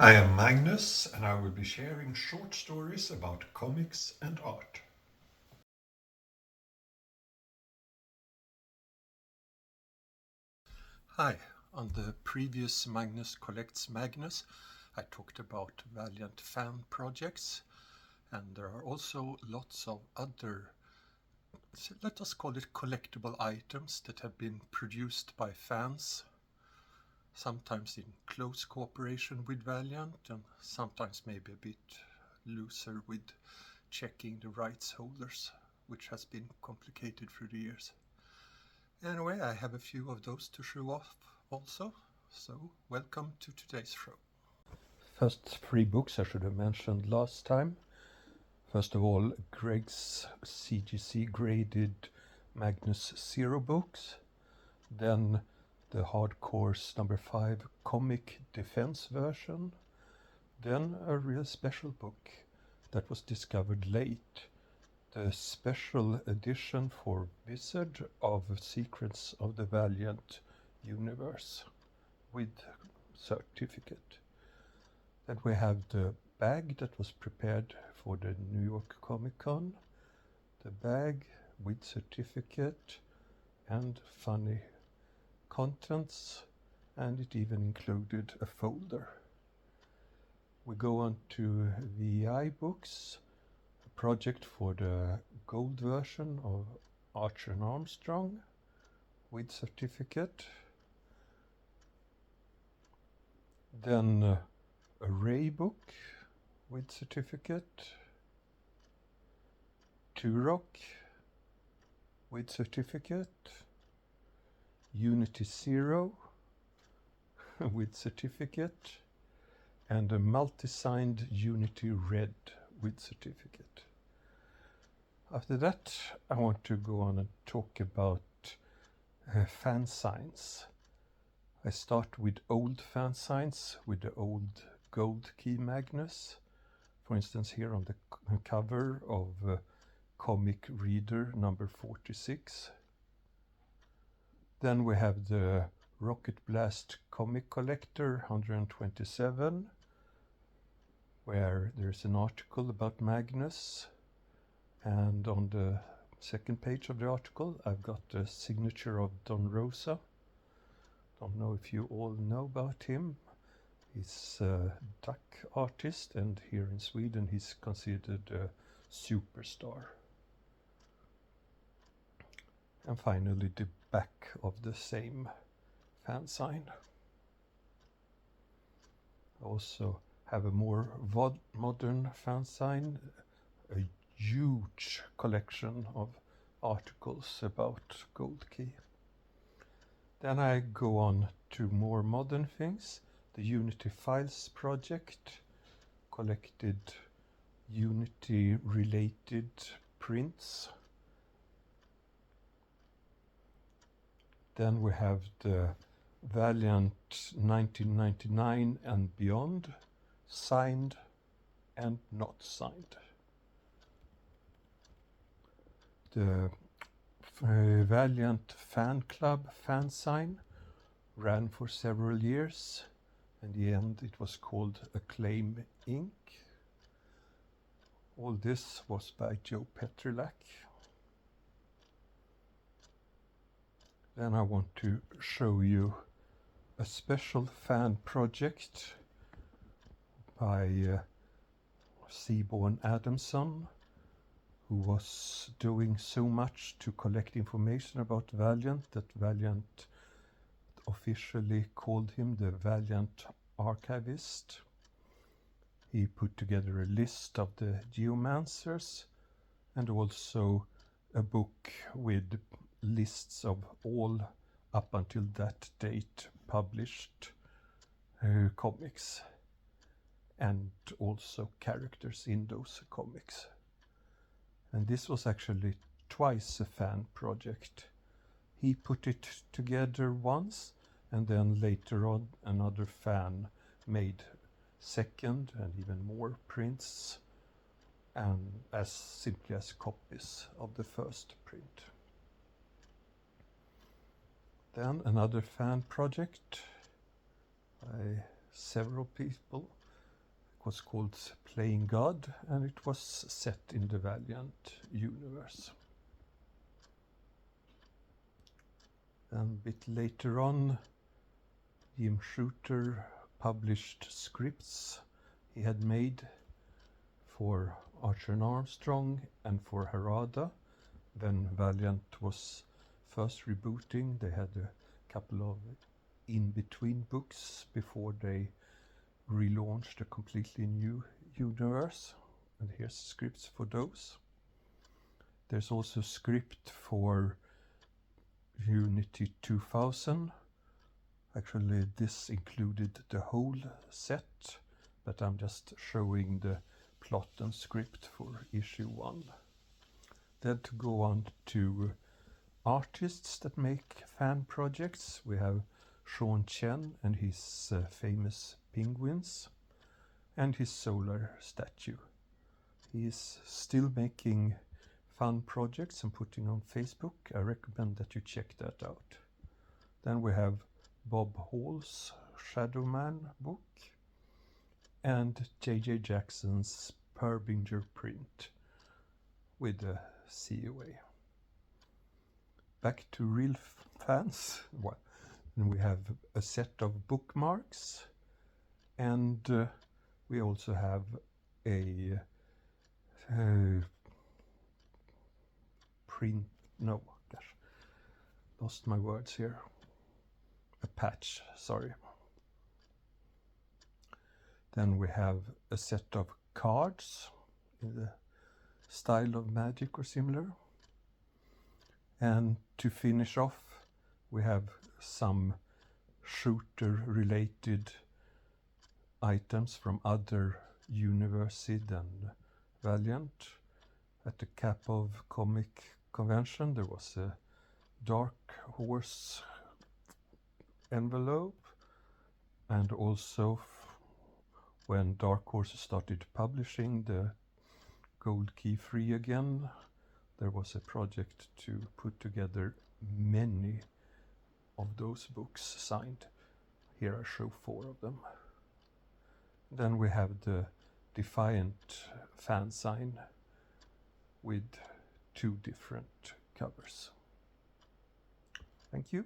I am Magnus, and I will be sharing short stories about comics and art. Hi, on the previous Magnus Collects Magnus, I talked about Valiant fan projects, and there are also lots of other, let us call it collectible items that have been produced by fans, sometimes in close cooperation with Valiant, and sometimes maybe a bit looser with checking the rights holders, which has been complicated through the years. Anyway, I have a few of those to show off also, so welcome to today's show. First three books I should have mentioned last time. First of all, Greg's CGC graded Magnus Zero books. Then the Hardcore's number 5 comic defense version. Then a real special book that was discovered late. The special edition for Wizard of Secrets of the Valiant Universe with certificate. Then we have the bag that was prepared for the New York Comic Con. The bag with certificate and funny contents, and it even included a folder. We go on to VI books, a project for the gold version of Archer and Armstrong with certificate. Then a Ray book with certificate. Turok with certificate. Unity Zero with certificate, and a multi-signed Unity Red with certificate. After that, I want to go on and talk about fan signs. I start with old fan signs with the old gold key Magnus. For instance, here on the cover of Comic Reader number 46. Then we have the Rocket Blast Comic Collector 127, where there's an article about Magnus, and on the second page of the article I've got the signature of Don Rosa. Don't know if you all know about him. He's a duck artist, and here in Sweden he's considered a superstar. And finally the back of the same fan sign. I also have a more modern fan sign, a huge collection of articles about Gold Key. Then I go on to more modern things. The Unity Files project collected Unity related prints. Then we have the Valiant 1999 and beyond, signed and not signed. The Valiant Fan Club fan sign ran for several years. In the end it was called Acclaim Inc. All this was by Joe Petrylak. Then I want to show you a special fan project by Seaborn Adamson, who was doing so much to collect information about Valiant that Valiant officially called him the Valiant Archivist. He put together a list of the Geomancers and also a book with lists of all up until that date published comics, and also characters in those comics. And this was actually twice a fan project. He put it together once, and then later on another fan made second and even more prints, and as simply as copies of the first print. Then another fan project by several people, was called Playing God, and it was set in the Valiant universe. And a bit later on, Jim Shooter published scripts he had made for Archer and Armstrong and for Harada. When Valiant was first rebooting, they had a couple of in-between books before they relaunched a completely new universe, and here's scripts for those. There's also script for Unity 2000. Actually, this included the whole set, but I'm just showing the plot and script for issue 1. Then to go on to artists that make fan projects, we have Sean Chen and his famous penguins and his solar statue. He is still making fun projects and putting on Facebook. I recommend that you check that out. Then we have Bob Hall's Shadow Man book and J.J. Jackson's Perbinger print with a COA. Back to real fans. Well, and we have a set of bookmarks, and we also have a lost my words here. A patch, sorry. Then we have a set of cards in the style of Magic or similar. And to finish off, we have some shooter-related items from other universes than Valiant. At the Cap of Comic convention, there was a Dark Horse envelope, and also when Dark Horse started publishing the Gold Key Free again, there was a project to put together many of those books signed. Here I show 4 of them. Then we have the Defiant fan sign with 2 different covers. Thank you.